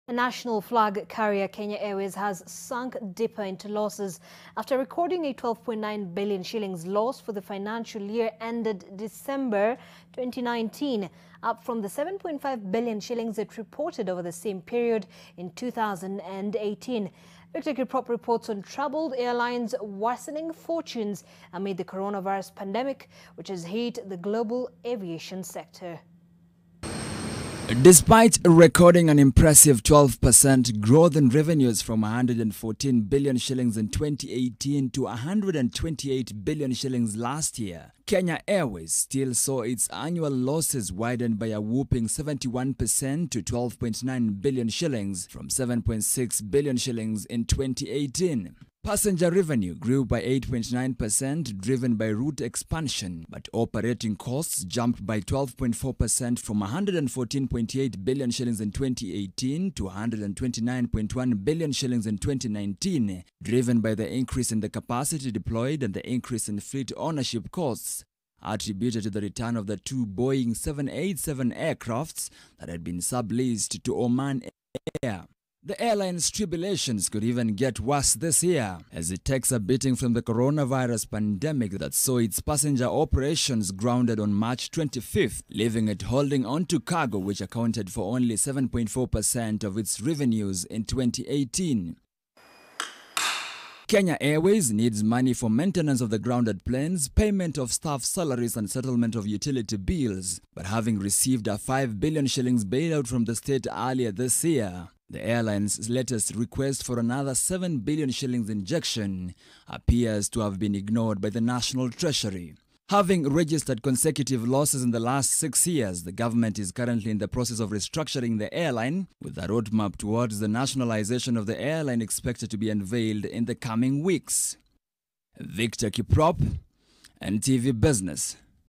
The national flag carrier Kenya Airways has sunk deeper into losses after recording a 12.9 billion shillings loss for the financial year ended December 2019, up from the 7.5 billion shillings it reported over the same period in 2018. Victor Kiprop reports on troubled airlines' worsening fortunes amid the coronavirus pandemic, which has hit the global aviation sector. Despite recording an impressive 12% growth in revenues from 114 billion shillings in 2018 to 128 billion shillings last year, Kenya Airways still saw its annual losses widened by a whopping 71% to 12.9 billion shillings from 7.6 billion shillings in 2018. Passenger revenue grew by 8.9%, driven by route expansion, but operating costs jumped by 12.4% from 114.8 billion shillings in 2018 to 129.1 billion shillings in 2019, driven by the increase in the capacity deployed and the increase in fleet ownership costs, attributed to the return of the two Boeing 787 aircrafts that had been subleased to Oman Air. The airline's tribulations could even get worse this year, as it takes a beating from the coronavirus pandemic that saw its passenger operations grounded on March 25th, leaving it holding on to cargo which accounted for only 7.4% of its revenues in 2018. Kenya Airways needs money for maintenance of the grounded planes, payment of staff salaries and settlement of utility bills, but having received a 5 billion shillings bailout from the state earlier this year, the airline's latest request for another 7 billion shillings injection appears to have been ignored by the National Treasury. Having registered consecutive losses in the last 6 years, the government is currently in the process of restructuring the airline, with a roadmap towards the nationalization of the airline expected to be unveiled in the coming weeks. Victor Kiprop, NTV Business.